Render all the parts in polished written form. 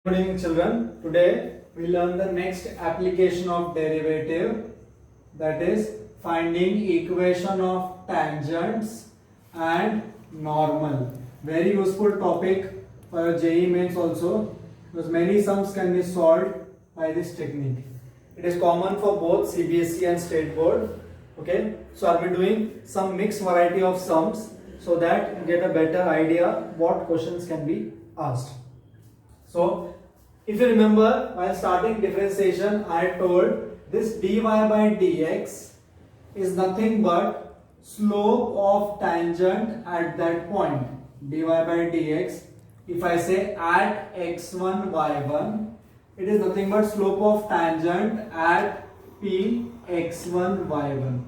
Good evening children. Today we learn the next application of derivative, that is finding equation of tangents and normal. Very useful topic for JEE mains also, because many sums can be solved by this technique. It is common for both CBSE and state board. Okay, so I'll be doing some mixed variety of sums so that you get a better idea what questions can be asked. So, if you remember, while starting differentiation, I told this dy by dx is nothing but slope of tangent at that point. Dy by dx, if I say at x1, y1, it is nothing but slope of tangent at p x1, y1.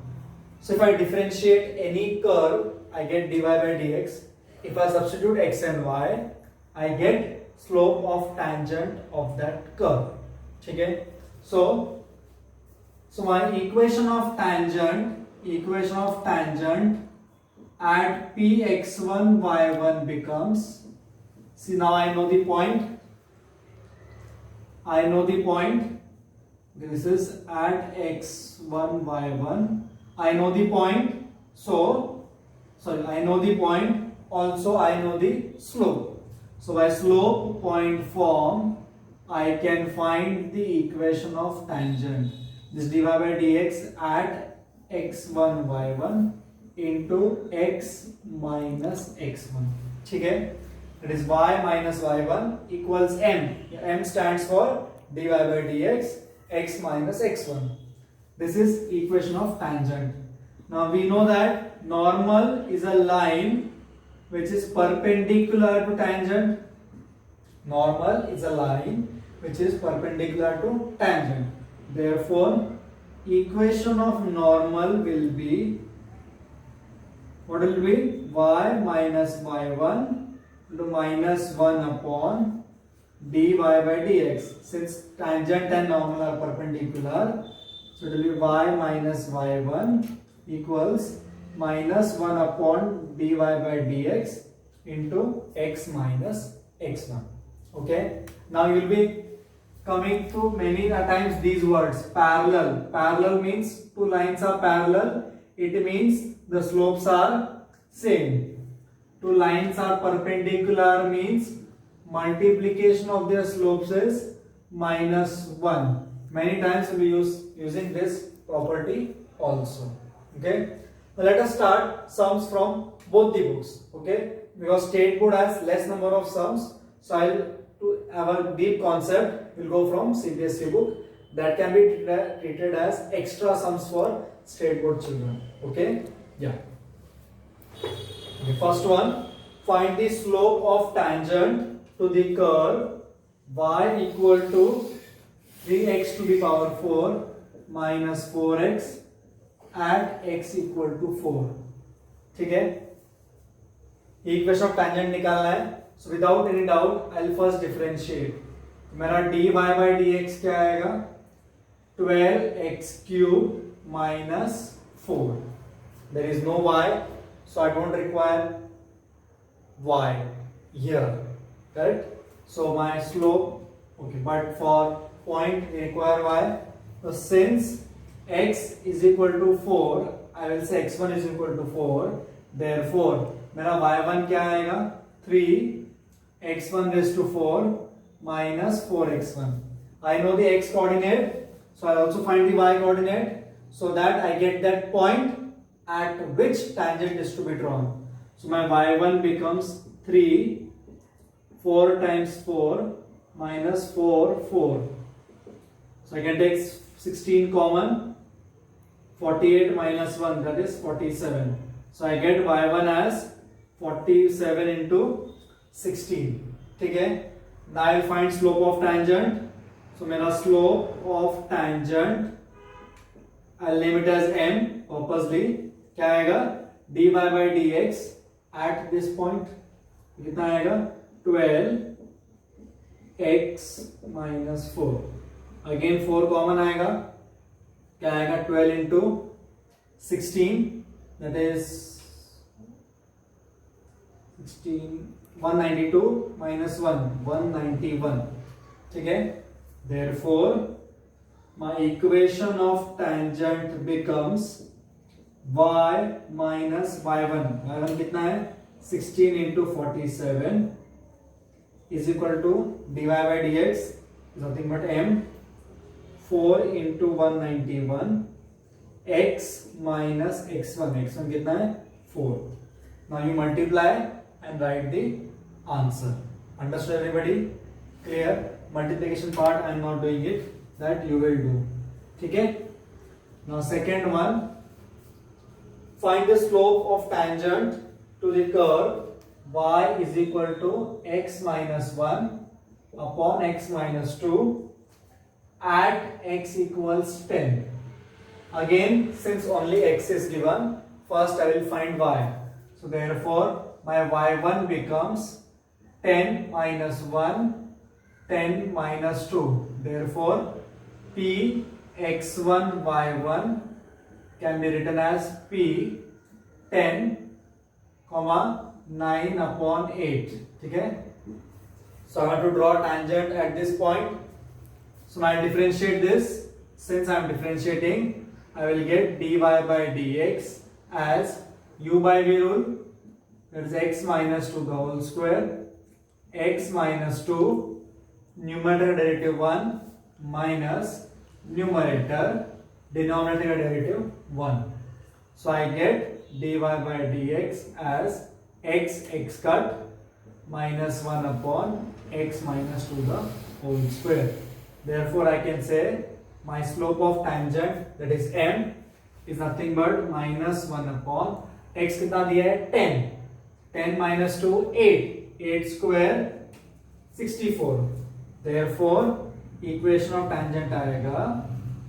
So, if I differentiate any curve, I get dy by dx. If I substitute x and y, I get slope of tangent of that curve. Okay, so my equation of tangent at px1 y1 becomes, see, now I know the point. This is at x1 y1. I know the point. I know the point. Also I know the slope. So by slope point form, I can find the equation of tangent. This dy by dx at x1 y1 into x minus x1. Okay? That is y minus y1 equals m. M stands for dy by dx x minus x1. This is equation of tangent. Now we know that normal is a line which is perpendicular to tangent. Normal is a line which is perpendicular to tangent. Therefore, equation of normal will be, what will be? Y minus y1 to minus 1 upon dy by dx. Since tangent and normal are perpendicular, so it will be y minus y1 equals minus 1 upon dy by dx into x minus x1. Okay, now you will be coming to many times these words. Parallel. Parallel means two lines are parallel. It means the slopes are same. Two lines are perpendicular means multiplication of their slopes is minus 1. Many times we will be using this property also. Okay. Now let us start sums from both the books. Okay, because state board has less number of sums, so I'll to have a deep concept, we'll go from CBSE book that can be treated as extra sums for state board children. Okay, yeah. Okay, first one, find the slope of tangent to the curve y equal to 3x to the power 4 minus 4x at x equal to 4. ठीक है, equation of tangent निकालना है. So without any doubt, I'll first differentiate. मेरा dy by dx क्या आएगा? 12x cube minus 4. There is no y, so I don't require y here, correct? So my slope, okay, but for point we require y. So since x is equal to 4, I will say x1 is equal to 4. Therefore, मेरा y1 क्या आएगा? 3 x1 raised to 4 minus 4x1. I know the x coordinate, so I also find the y coordinate, so that I get that point at which tangent is to be drawn. So my y1 becomes 3, 4 times 4 minus 4, 4. So I can take 16 common, 48 minus 1, that is 47. So I get y1 as 47 into 16. ठीक है. Now I will find slope of tangent. So मेरा slope of tangent, I'll name it as m purposely. क्या आएगा? dy by dx at this point कितना आएगा? 12x minus 4. Again 4 common आएगा. क्या आएगा? 12 into 16, that is 16, 192 minus 1, 191. ठीक है, therefore my equation of tangent becomes y minus y1 कितना है 16 into 47 is equal to dy by dx is nothing but m 4 into 191 x minus x1 कितना है 4. Now you multiply and write the answer. Understood everybody? Clear? Multiplication part I am not doing it, that you will do. ठीक है? Now second one, find the slope of tangent to the curve y is equal to x minus 1 upon x minus 2 at x equals 10. Again, since only x is given, first I will find y. So therefore my y1 becomes 10 minus 1, 10 minus 2. Therefore p x1 y1 can be written as p 10 comma 9 upon 8. ठीक है? So I want to draw tangent at this point. So I differentiate this. Since I am differentiating, I will get dy by dx as u by v rule, that is x minus 2 the whole square, x minus 2 numerator derivative 1 minus numerator denominator derivative 1. So I get dy by dx as x cut minus 1 upon x minus 2 the whole square. Therefore I can say my slope of tangent, that is m, is nothing but minus 1 upon x कितना दिया है 10. 10 minus 2 8. 8 square 64. Therefore equation of tangent आएगा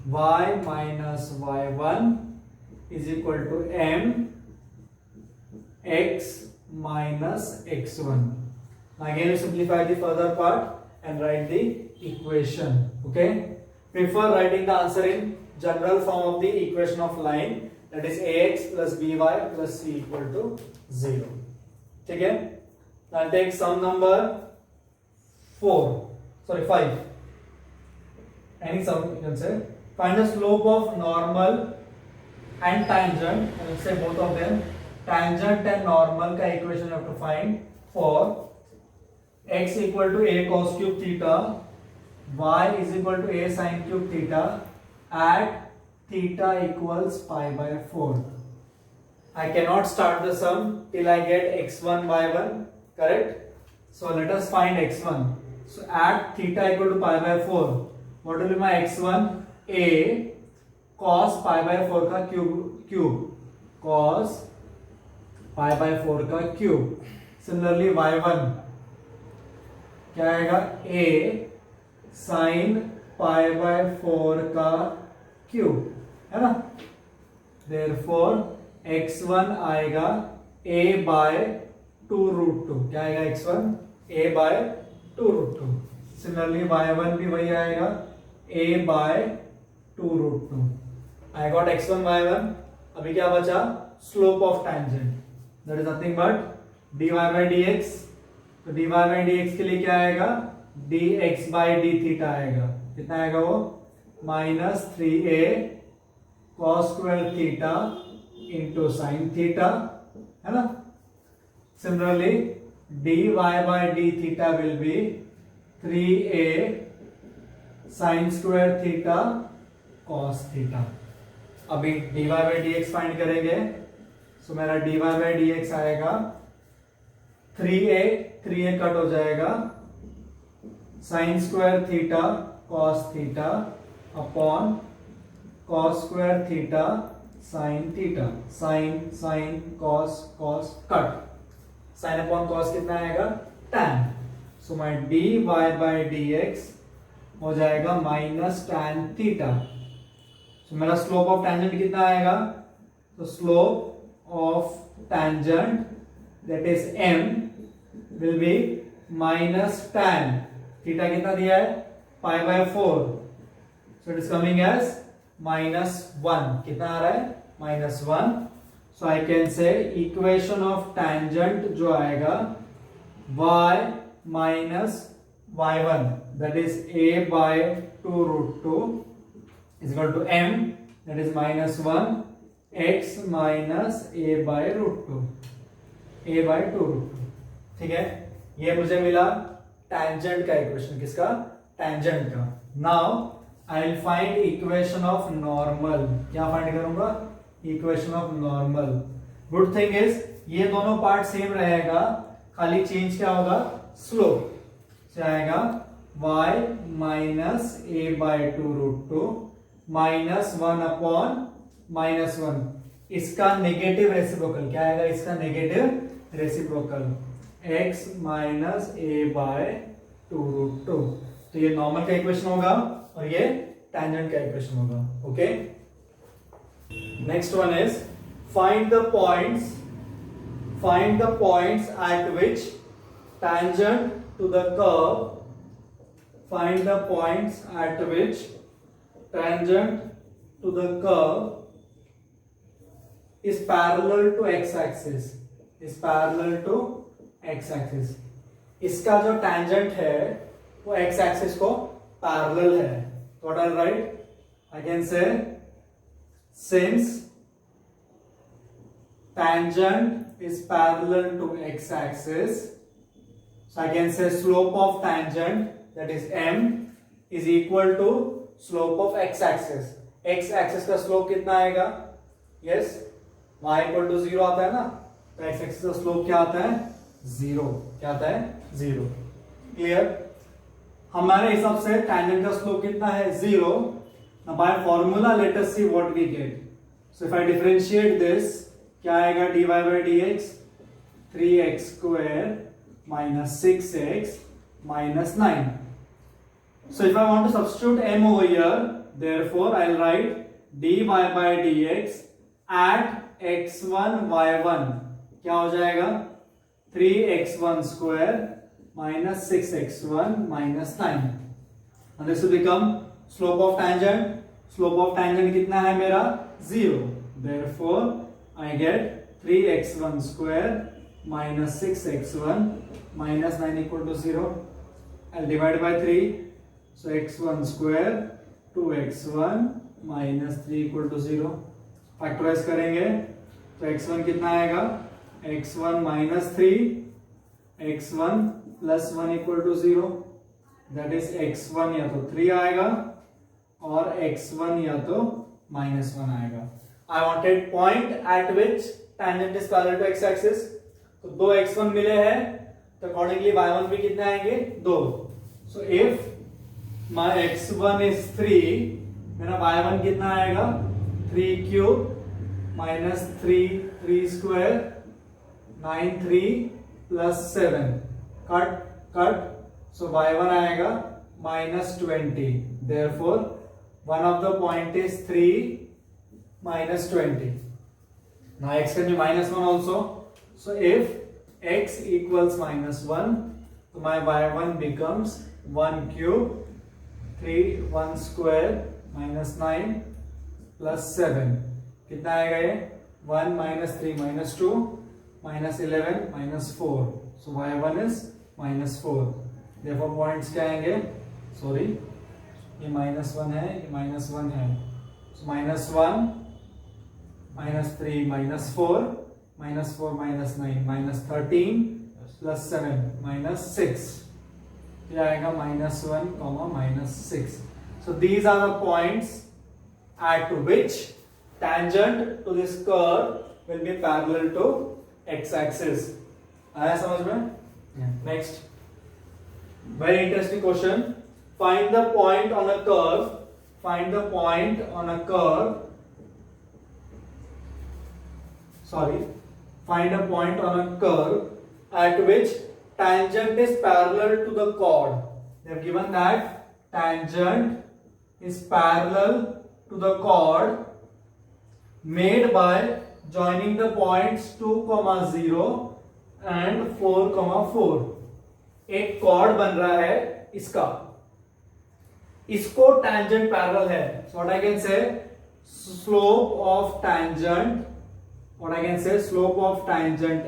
y minus y1 is equal to m x minus x1. Again we simplify the further part and write the equation. Okay, prefer writing the answer in general form of the equation of line, that is ax plus by plus c equal to 0. ठीक है? Now take sum number 5. Any sum you can say. Find the slope of normal and tangent. I will say both of them. Tangent and normal का equation you have to find for x equal to a cos cube theta, y is equal to a sin cube theta at theta equals pi by 4. I cannot start the sum till I get x1 y1, correct? So let us find x1. So at theta equal to pi by 4, what will be my x1? A cos pi by 4 का cube cos pi by 4 का cube. Similarly y1 क्या आएगा? A sin pi by 4 का cube, है ना? Therefore x1 आएगा a by 2 root 2. क्या आएगा x1? a by 2 root 2. Similarly y1 भी वही आएगा a by 2 root 2. I got x1 y1. अभी क्या बचा? Slope of tangent. That is nothing but dy by dx. तो dy by dx के लिए क्या आएगा? dx by d theta आएगा. कितना आएगा वो? minus 3a cos square theta into sin theta, है ना? Similarly, dy by d theta will be 3a sin square theta cos theta. अभी dy by dx फाइंड करेंगे. सो मेरा dy by dx आएगा 3a कट हो जाएगा sin square theta cos theta upon cos square theta sin theta. sin cos cut. sin upon cos कितना आएगा? tan. So my dy by dx हो जाएगा minus tan theta. सो मेरा slope of tangent कितना आएगा? तो slope of tangent, that is m, will be minus tan theta कितना दिया है? Pi by 4. So it is coming as -1. कितना आ रहा है? -1. So I can say equation of tangent जो आएगा y minus y1, that is a by 2 root 2 is equal to m, that is minus 1 x minus a by root 2, a by 2 root 2. ठीक है, ये मुझे मिला tangent का equation. किसका? tangent का. Now I will find equation of normal. क्या find करूंगा? equation of normal. Good thing is ये दोनों पार्ट सेम रहेगा, खाली चेंज क्या होगा? स्लोप. आएगा y minus a by 2 root 2 minus 1 upon minus 1. इसका नेगेटिव रेसिप्रोकल क्या आएगा? इसका negative reciprocal x minus a by 2 root 2. तो ये नॉर्मल का इक्वेशन होगा और ये टेंजेंट का इक्वेशन होगा. Okay, next one is find the points at which tangent to the curve, find the points at which tangent to the curve is parallel to x-axis, is parallel to x-axis. इसका जो tangent है वो x-axis को parallel है. What I'll write? I can say since tangent is parallel to x-axis, so I can say slope of tangent, that is m, is equal to slope of x-axis. x-axis का slope कितना आएगा? Yes, y equal to 0 आता है ना, तो x-axis का slope क्या आता है? 0. क्या आता है? 0. Clear? हमारे हिसाब से tangent का slope कितना है? 0. Now by formula let us see what we get. So if I differentiate this, क्या आएगा? dy by dx 3x square minus 6x minus 9. So if I want to substitute m over here, therefore I'll write dy by dx at x1 y1 क्या हो जाएगा? 3x1 square minus 6x1 minus 9. And this will become slope of tangent. Slope of tangent कितना है मेरा? 0. Therefore I get 3x1 square minus 6x1 minus 9 equal to 0. I'll divide by 3. So x1 square 2x1 minus 3 equal to 0. Factorise करेंगे तो x1 कितना आएगा? x1 minus 3 x1 plus 1 equal to 0. That is x1 या तो 3 आएगा और x1 या तो minus 1 आएगा. I wanted point at which tangent is parallel to x-axis. तो दो x1 मिले हैं तो अकॉर्डिंगली y1 भी कितने आएंगे? 2. So if my x1 is 3, मेरा y1 कितना आएगा? 3 cube minus 3 square 9 3 plus 7 cut. So y1 आएगा minus 20. Therefore one of the point is 3 minus 20. Now x can be minus 1 also. So if x equals minus 1, so my y1 becomes 1 cube 1 square minus 9 plus 7. कितना आएगा ये? 1 minus 3 minus 2 minus 11 minus 4. So y1 is minus 4. Therefore points क्या आएंगे? Sorry, ये minus 1 है, ये minus 1 है. So minus 1 minus 3 minus 4 minus 4 minus 9 minus 13 plus 7 minus 6. ये आएगा minus 1 comma minus 6. So these are the points at which tangent to this curve will be parallel to x-axis. आया समझ में? Next, very interesting question. Find the point on a curve. Find the point on a curve. Find a point on a curve at which tangent is parallel to the chord. They have given that tangent is parallel to the chord made by joining the points 2, 0 and 4, 4. एक chord बन रहा है इसका, इसको tangent parallel है. So what I can say, slope of tangent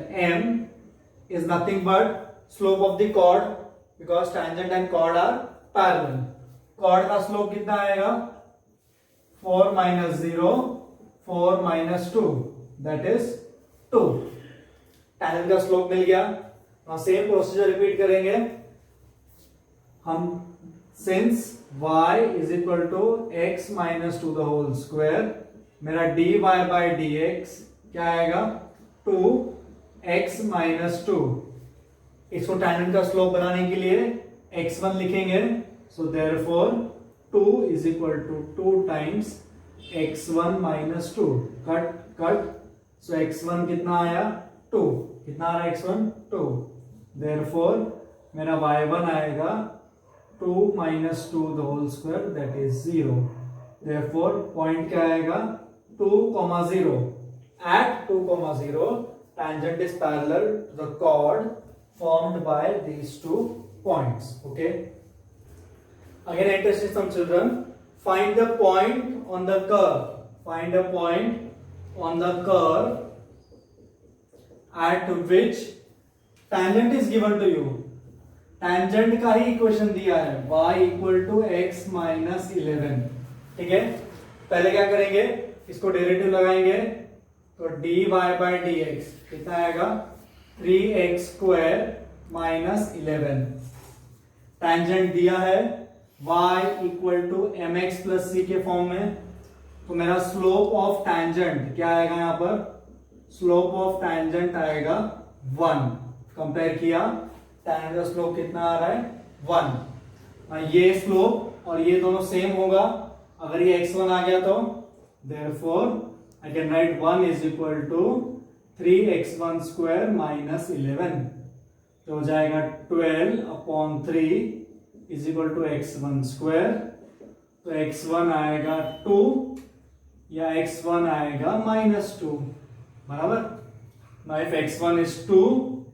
m is nothing but slope of the chord because tangent and chord are parallel. Chord का slope कितना आएगा? 4 minus 0, 4 minus 2, that is 2. tangent का slope मिल गया. now same procedure repeat करेंगे हम. since y is equal to x minus 2 the whole square, मेरा dy by dx क्या आएगा? 2x minus 2. इसको tangent का स्लोप बनाने के लिए x1 लिखेंगे. so therefore 2 is equal to 2 times x1 minus 2. Cut. so x1 कितना आया? 2. कितना आ रहा है x1? 2. therefore मेरा y1 आएगा 2 minus 2 the whole square, that is 0. therefore point क्या आएगा? 2, 0. at 2, 0 tangent is parallel to the chord formed by these 2 points. Okay, again interesting some children. Find the point on the curve. Find a point on the curve at which tangent is given to you. tangent का ही equation दिया है, y equal to x minus 11. ठीक है, पहले क्या करेंगे? इसको derivative लगाएंगे तो dy by dx कितना आएगा? 3x square minus 11. tangent दिया है y equal to mx plus c के फॉर्म में. तो मेरा स्लोप ऑफ tangent क्या आएगा? यहां पर स्लोप ऑफ tangent आएगा 1. कंपेयर किया, tangent का स्लोप कितना आ रहा है? 1. ये स्लोप और ये दोनों सेम होगा. अगर ये x1 आ गया तो therefore I can write 1 is equal to 3x1 square minus 11. तो हो जाएगा 12 upon 3 is equal to x1 square. तो x1 आएगा 2 या x1 आएगा -2. बराबर. now if x1 is 2,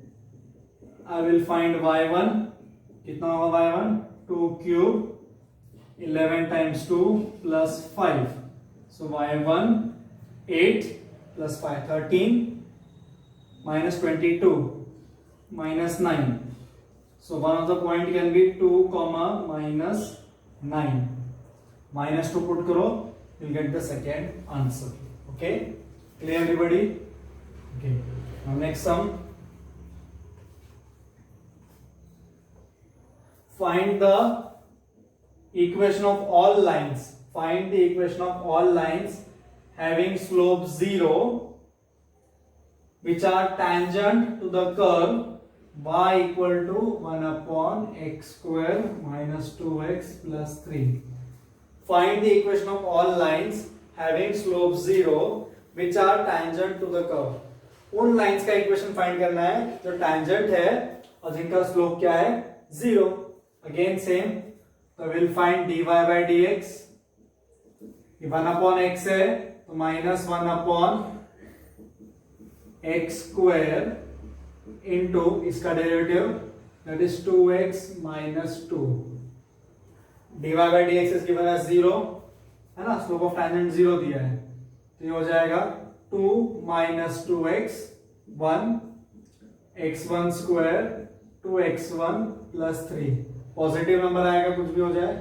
I will find y1. कितना होगा y1? 2 cube 11 times 2 plus 5. so y1 8 plus 5 13 minus 22 minus 9. so one of the point can be 2 comma minus 9. minus 2 put करो, you'll get the second answer. okay, clear everybody? okay, now next sum. find the equation of all lines. Find the equation of all lines having slope 0 which are tangent to the curve y equal to 1 upon x square minus 2x plus 3. Find the equation of all lines having slope 0 which are tangent to the curve. उन lines का equation find करना है जो tangent है और जिनका slope क्या है? 0. Again same. तो we'll find dy by dx. 1 upon x है तो minus 1 upon x square into इसका derivative that is 2x minus 2. dy by dx is given as 0, है ना? स्लोप ऑफ tangent 0 दिया है तो ये हो जाएगा 2 minus 2x 1 x1 square 2x1 plus 3. Positive number आएगा, कुछ भी हो जाए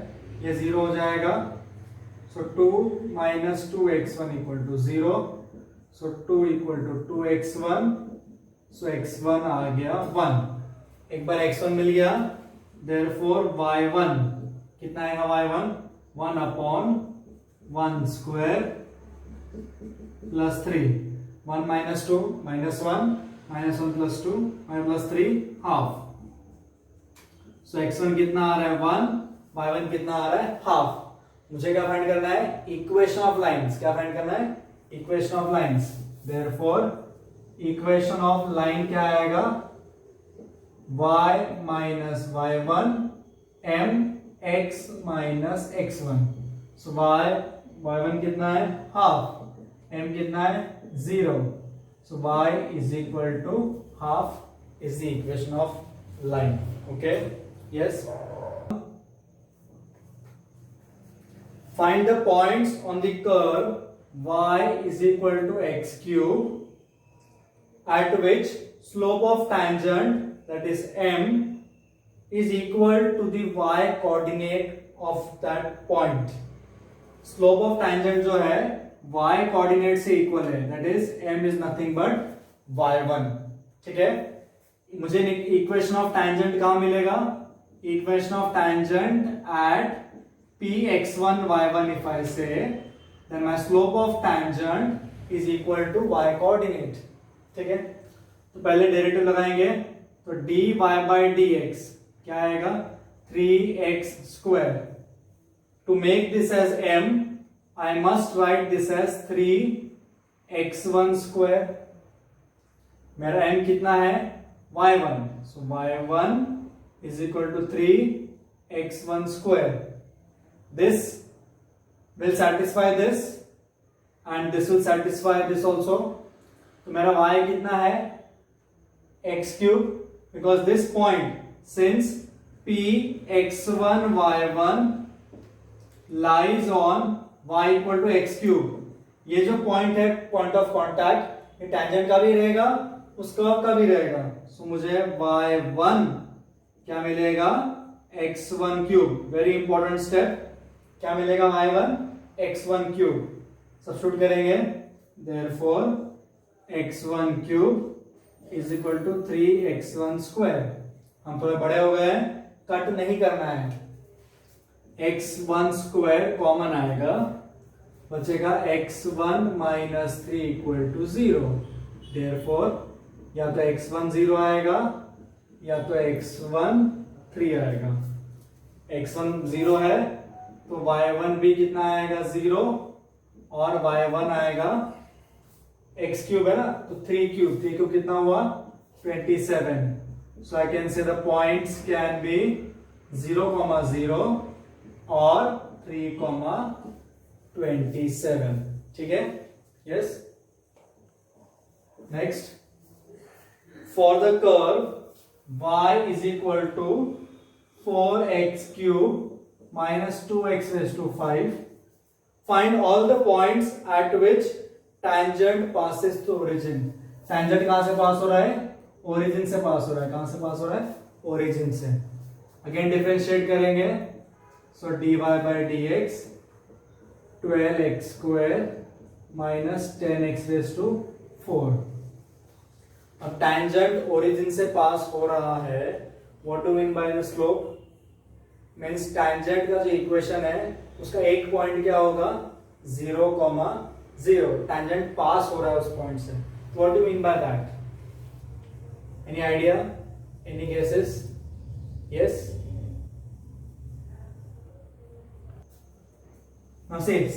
ये 0 हो जाएगा. so 2 minus 2x1 equal to 0. so 2 equal to 2x1. so x1 आ गया 1. एक बार x1 मिल गया, therefore y1 कितना आएगा? y1 1 upon 1 square plus 3. 1 minus 2 minus 1 minus 1 plus 2 1 plus 3 half. so x1 कितना आ रहा है? 1. y1 कितना आ रहा है? हाफ. मुझे क्या फाइंड करना है? Equation of lines. क्या फाइंड करना है? Equation of lines. therefore equation of line क्या आएगा? y minus y1 m x minus x1. so y1 कितना है? हाफ. m कितना है? 0. so y is equal to half is the equation of line. okay, yes. Find the points on the curve y is equal to x cube at which slope of tangent, that is m, is equal to the y coordinate of that point. Slope of tangent जो है y coordinate से equal है, that is m is nothing but y1. ठीक है, मुझे equation of tangent कहाँ मिलेगा? Equation of tangent at px1 y1 if I say, then my slope of tangent is equal to y coordinate. ठीक है, तो पहले डेरिवेटिव लगाएंगे, तो dy by dx क्या आएगा? 3x square. To make this as m, I must write this as 3x1 square. मेरा m कितना है? y1. So y1 is equal to 3x1 square. This will satisfy this and this will satisfy this also. तो मेरा y कितना है? x cube, because this point, since p x1 y1 lies on y equal to x cube, ये जो point है point of contact, ये tangent का भी रहेगा, उस कर्व का भी रहेगा. सो मुझे y1 क्या मिलेगा? x1 cube. Very important step. क्या मिलेगा? y1 x1 cube. सब्स्टिट्यूट करेंगे, therefore x1 cube is equal to 3x1 square. हम थोड़े बड़े हो गए हैं, कट नहीं करना है. x1 स्क्वायर कॉमन आएगा, बचेगा x1 minus 3 equal to 0. Therefore या तो x1 0 आएगा या तो x1 3 आएगा. x1 0 है तो y1 भी कितना आएगा? 0, और y1 आएगा x क्यूब है ना, तो 3 क्यूब कितना हुआ? 27. So I can say the points can be 0,0 और 3,27. ठीक है, yes. Next, for the curve y is equal to 4x cube minus 2x raised to 5, find all the points at which tangent passes through origin. tangent कहां से पास हो रहा है? origin से पास हो रहा है. कहां से पास हो रहा है? origin से. अगेन डिफरेंशिएट करेंगे, so dy by dx 12x square minus 10x raised to 4. अब tangent origin से पास हो रहा है, what do you mean by the slope? Means tangent का जो इक्वेशन है उसका एक पॉइंट क्या होगा? 0,0. tangent पास हो रहा है उस पॉइंट से. what do you mean by that? any idea? any guesses? yes.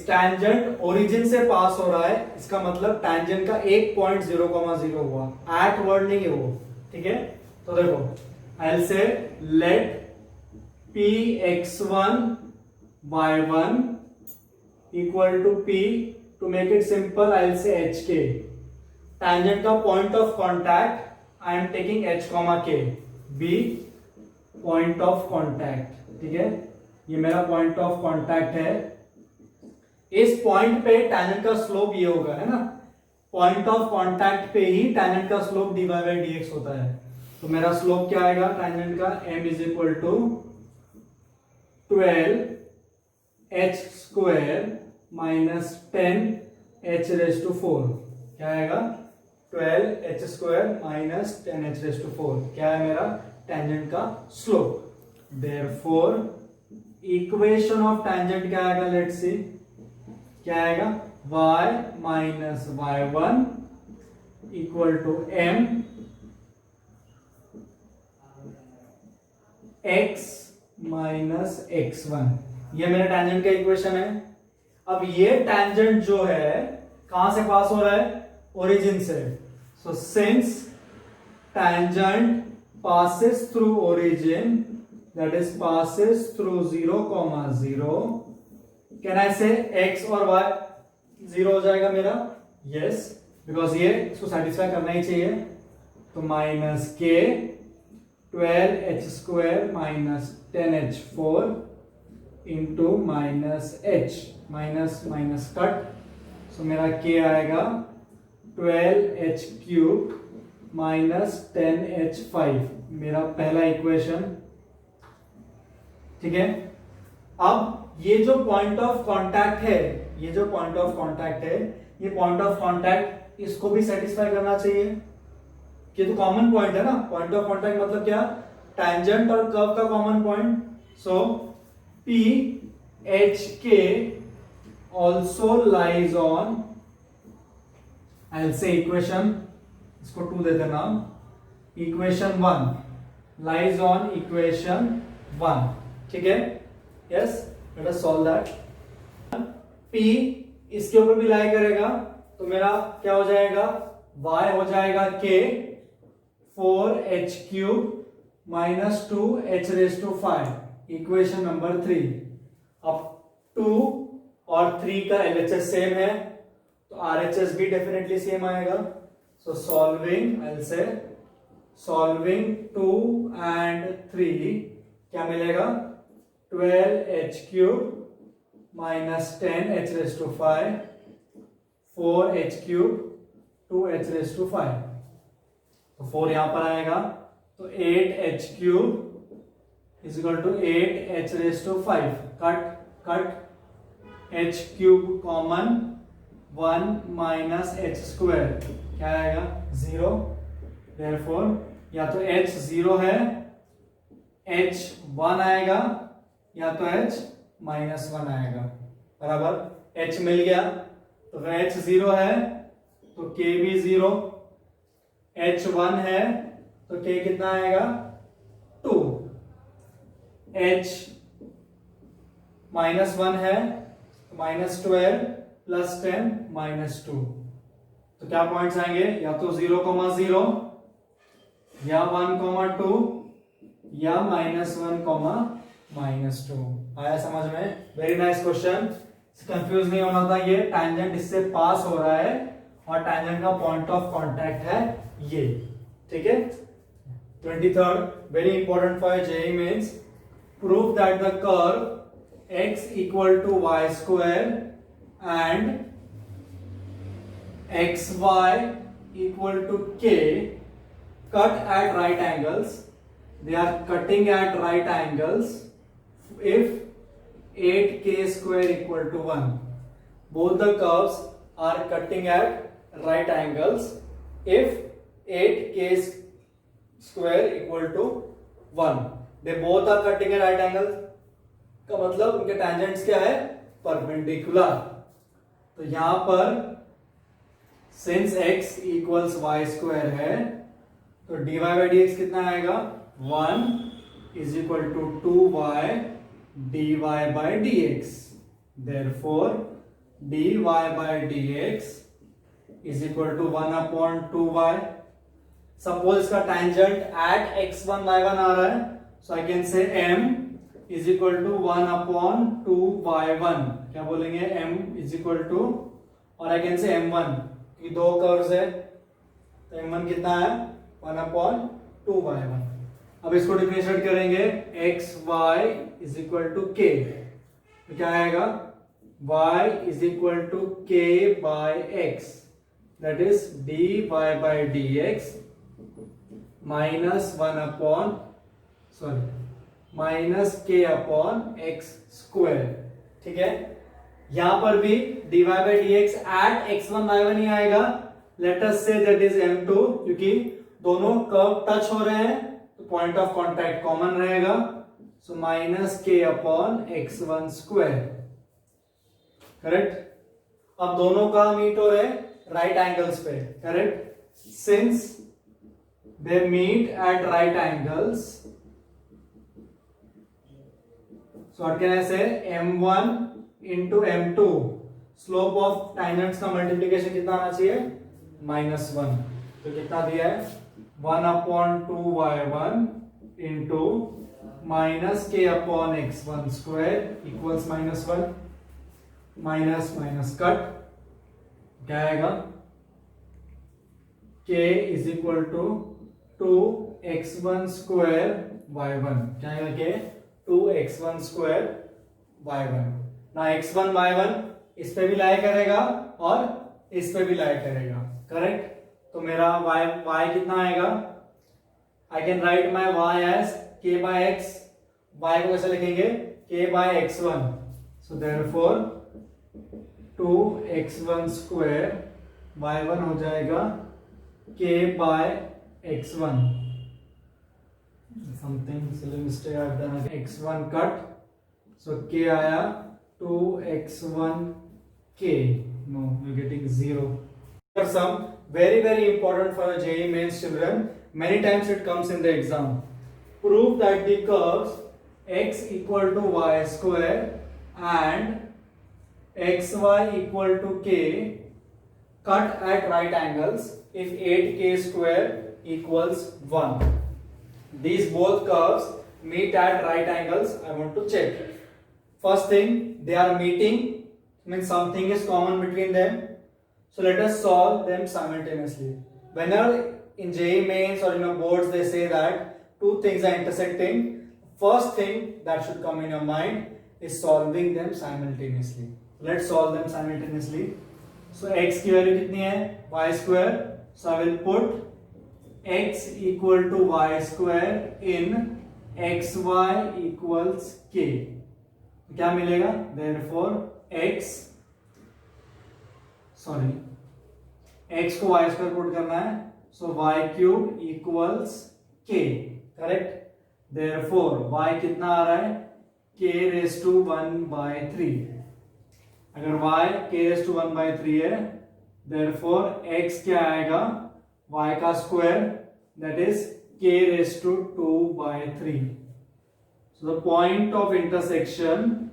tangent origin से पास हो रहा है, इसका मतलब tangent का एक पॉइंट 0,0 हुआ. at वर्ड नहीं है वो. ठीक है, तो देखो, I'll say let px1 y1 equal to p. to make it simple I'll say hk. tangent का point of contact I am taking h, k. b point of contact. ठीक है, ये मेरा point of contact है. इस point पे tangent का slope ये होगा, है ना. पॉइंट ऑफ कांटेक्ट पे ही tangent का स्लोप dy by dx होता है. तो मेरा स्लोप क्या आएगा tangent का? m is equal to 12h square minus 10h raised to 4. क्या आएगा? 12h square minus 10h raised to 4. क्या है मेरा tangent का slope? therefore equation of tangent क्या आएगा? Let's see. क्या आएगा? y minus y1 equal to m x minus x1. ये मेरा tangent का इक्वेशन है. अब ये tangent जो है कहां से पास हो रहा है? origin से. so since tangent passes through origin, that is passes through 0,0, can I say x और y 0 हो जाएगा मेरा? yes, because ये इसको satisfy करना ही चाहिए. तो minus k 12h square minus 10h4 into minus h, minus cut. So मेरा k आएगा 12h क्यूब minus 10h5. मेरा पहला इक्वेशन ठीक है। अब ये जो पॉइंट ऑफ कांटेक्ट है, ये जो पॉइंट ऑफ कांटेक्ट है, ये पॉइंट ऑफ कांटेक्ट इसको भी सेटिस्फाई करना चाहिए। ये तो कॉमन पॉइंट है ना, पॉइंट ऑफ कांटेक्ट मतलब क्या, टैंजेंट और कर्व का कॉमन पॉइंट। सो पी एच के also lies on, I will say equation, इसको 2 दे देना, इक्वेशन 1 लाइज ऑन इक्वेशन 1, ठीक है। Yes, let us solve that. P इसके ऊपर भी लाई करेगा तो मेरा क्या हो जाएगा, y हो जाएगा k 4h³ - 2h⁵, equation number 3। अब 2 और 3 का LHS सेम है तो RHS भी डेफिनेटली सेम आएगा। सो solving, I will say solving 2 and 3 क्या मिलेगा, 12h³ - 10h⁵, 4h³ 2h⁵, तो 4 यहां पर आएगा तो 8h³ = 8h⁵, cut h³ common, 1 - h², क्या आएगा 0। देयरफॉर या तो h 0 है, h 1 आएगा, या तो h -1 आएगा, बराबर। h मिल गया तो h 0 है तो k भी 0, h 1 है तो k कितना आएगा 2, h -1 है तो -12 + 10 - 2, तो क्या पॉइंट्स आएंगे, या तो 0,0 या 1,2 या -1,-2। आया समझ में? Very nice question. कंफ्यूज नहीं होना था, ये टैंजेंट इससे पास हो रहा है और टैंजेंट का पॉइंट ऑफ कांटेक्ट है ये, ठीक है। 23rd, very important for JEE mains, prove that the curve x = y² and xy = k cut at right angles. They are cutting at right angles if 8k² = 1. Both the curves are cutting at right angles if 8k² = 1. They both are cutting at right angles का मतलब उनके tangents क्या है, perpendicular. तो यहां पर since x = y² है तो dy/dx कितना आएगा, 1 = 2y dy/dx। Therefore dy/dx = 1/2y। Suppose इसका टैंजेंट एट x1 y1 आ रहा है, सो आई कैन से m = 1/2y1। क्या बोलेंगे, m = और आई कैन से m1 कि दो कर्व्स है तो m1 कितना है 1/2y1। अब इसको डिफरेंशिएट करेंगे, x y = k, तो क्या आएगा, y = k/x, that is dy/dx -k/x², ठीक है। यहां पर भी dy/dx at x1 y1 ही आएगा। Let us say that is m2, क्योंकि दोनों कर्व टच हो रहे हैं तो पॉइंट ऑफ कांटेक्ट कॉमन रहेगा, सो -k/x1², करेक्ट। अब दोनों का मीट हो रहे राइट एंगल्स पे, correct. Since they meet at right angles, so what can I say, m1 into m2, slope of tangents का मल्टीप्लीकेशन कितना आना चाहिए, -1। तो कितना दिया है, 1/2y1 into -k/x1² equals -1, minus cut, क्या आएगा, k = 2x1² y1, क्या आएगा, k 2x1² y1। ना x1 y1 इस पे भी लाई करेगा और इस पे भी लाई करेगा, करेक्ट। तो मेरा y कितना आएगा, I can write my y as k/x, y को कैसे लिखेंगे, k by x1, so therefore 2x1 square y1 हो जाएगा k by x1, something silly mistake I've done, x1 cut, so k आया 2x1 k, no you're getting 0. Here some very important for the JEE mains children, many times it comes in the exam. Prove that the curves x equal to y square and xy equal to k cut at right angles if 8k square equals 1. These both curves meet at right angles. I want to check. First thing, they are meeting, means something is common between them. So let us solve them simultaneously. Whenever in JEE mains or in your boards they say that two things are intersecting, first thing that should come in your mind is solving them simultaneously. Let's solve them simultaneously. So x की value कितनी है, y square. So I will put x equal to y square in xy equals k. क्या मिलेगा, therefore x को y square put करना है, so y cube equals k, correct. Therefore y कितना आ रहा है, k raised to 1 by 3. अगर y k raised to 1 by 3 है, therefore x क्या आएगा, y का square, that is k raised to 2 by 3. So the point of intersection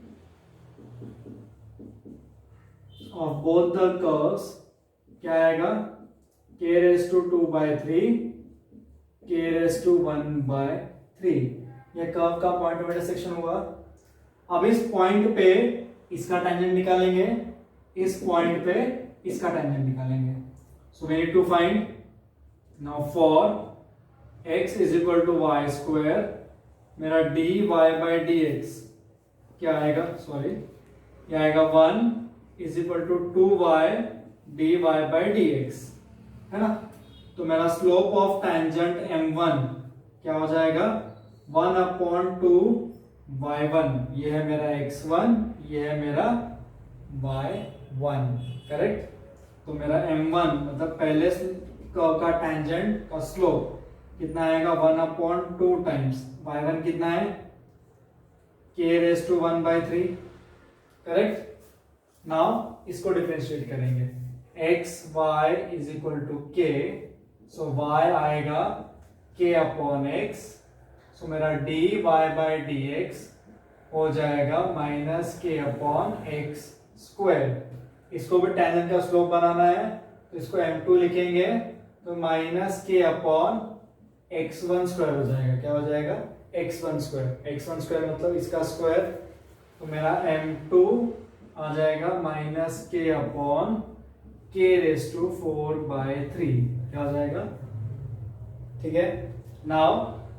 of both the curves क्या आएगा, k raised to 2 by 3, k raised to 1 by 3. यह curve का point of intersection होगा. अब इस पॉइंट पे इसका टेंजेंट निकालेंगे, इस पॉइंट पे इसका टेंजेंट निकालेंगे. So we need to find now for x is equal to y square, मेरा dy by dx क्या आएगा, ये आएगा 1 is equal to 2y dy by dx, है ना. तो मेरा स्लोप ऑफ टेंजेंट m1 क्या हो जाएगा, 1/2 y1, ये है मेरा x1, ये है मेरा y1, करेक्ट. तो मेरा m1 मतलब पहले कर्व का टेंजेंट का स्लोप कितना आएगा, 1/2 टाइम्स y1 कितना है, k raised to 1 by 3, correct. Now इसको डिफरेंशिएट करेंगे, x y is equal to k, so y आएगा k अपॉन x, सो मेरा dy by dx हो जाएगा minus k upon x square. इसको भी टेंजेंट का स्लोप बनाना है, तो इसको m2 लिखेंगे, तो minus k upon x1 square हो जाएगा. क्या हो जाएगा, x1 स्क्वायर. x1 स्क्वायर मतलब इसका स्क्वायर, तो मेरा m2 आ जाएगा minus k upon k raise to 4 by 3. क्या हो जाएगा, ठीक है. Now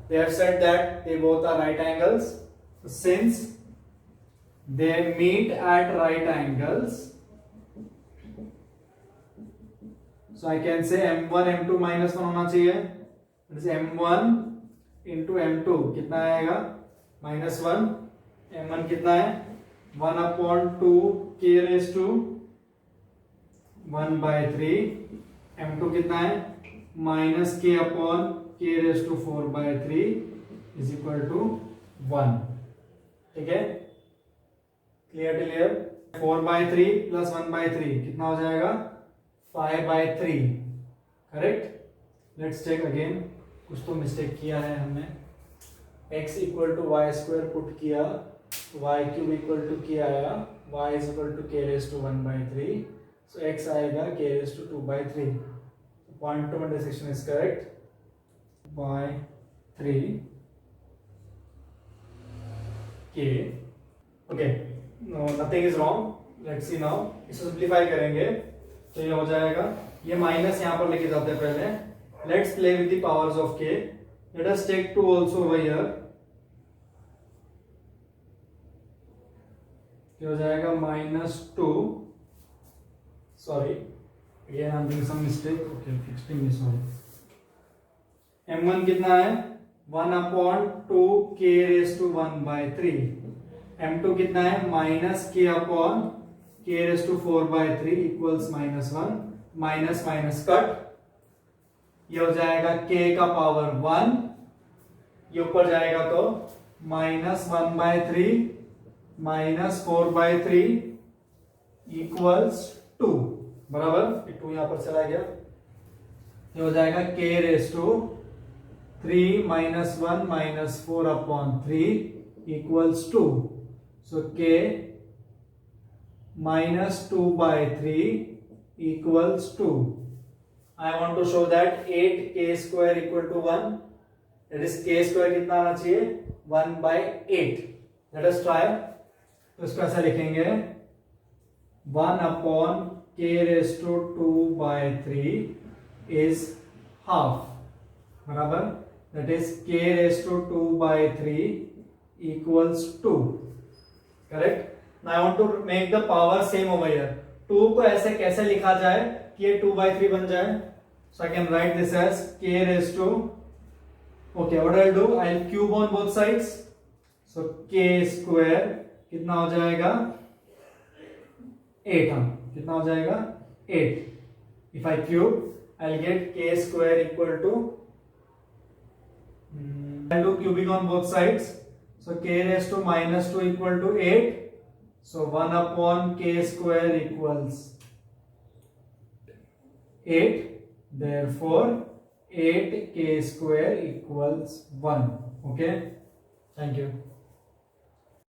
they have said that they both are right angles. Since they meet at right angles, so I can say m1 m2 minus 1 होना चाहिए. That is m1 into m2 कितना आएगा, -1. m1 कितना है, 1/2 k raised to 1 by 3. m2 कितना है, minus k upon k raised to 4 by 3 is equal to 1. ठीक है, क्लियर. 4 by 3 plus 1 by 3 कितना हो जाएगा, 5 by 3, correct. Let's check again, कुछ तो मिस्टेक किया है हमने. x equal to y square put किया, y cube equal to k आया, y is equal to k raise to 1 by 3, so x आएगा k raise to 2 by 3. Point of intersection is correct, by 3 k. okay, no nothing is wrong. let's see now, इसको simplify करेंगे तो ये हो जाएगा, ये minus यहाँ पर लेके जाते हैं पहले. Let's play with the powers of k. Let us take 2 also over here. ये हो जाएगा -2, sorry again I'm doing some mistake. okay, extremely sorry. m1 कितना है, 1/2k⁻⁴ m2 कितना है -k/k⁴ equals -1 minus minus cut, ये हो जाएगा k का पावर 1, ये ऊपर जाएगा तो -1/3 -4/3 इक्वल्स 2 बराबर, 2 यहां पर चला गया, ये हो जाएगा k⁻³ -1 -4/3 equals 2. So k -2/3 equals 2. I want to show that 8k² equal to 1. That is k² कितना आना चाहिए 1/8. Let us try. तो इसको ऐसा लिखेंगे 1/k⁻² is half बराबर, that is k⁻² equals 2. Correct. Now I want to make the power same over here. 2 को ऐसे कैसे लिखा जाए कि ये 2/3 बन जाए. So I can write this as k⁻². Okay, what I'll do, I'll cube on both sides. So k² कितना हो जाएगा 8. कितना हो जाएगा 8. If I cube, I'll get k² equal to I'll do cubing on both sides. So k⁻² equal to 8. So 1/k² equals 8. Therefore 8k² equals 1. Okay. Thank you.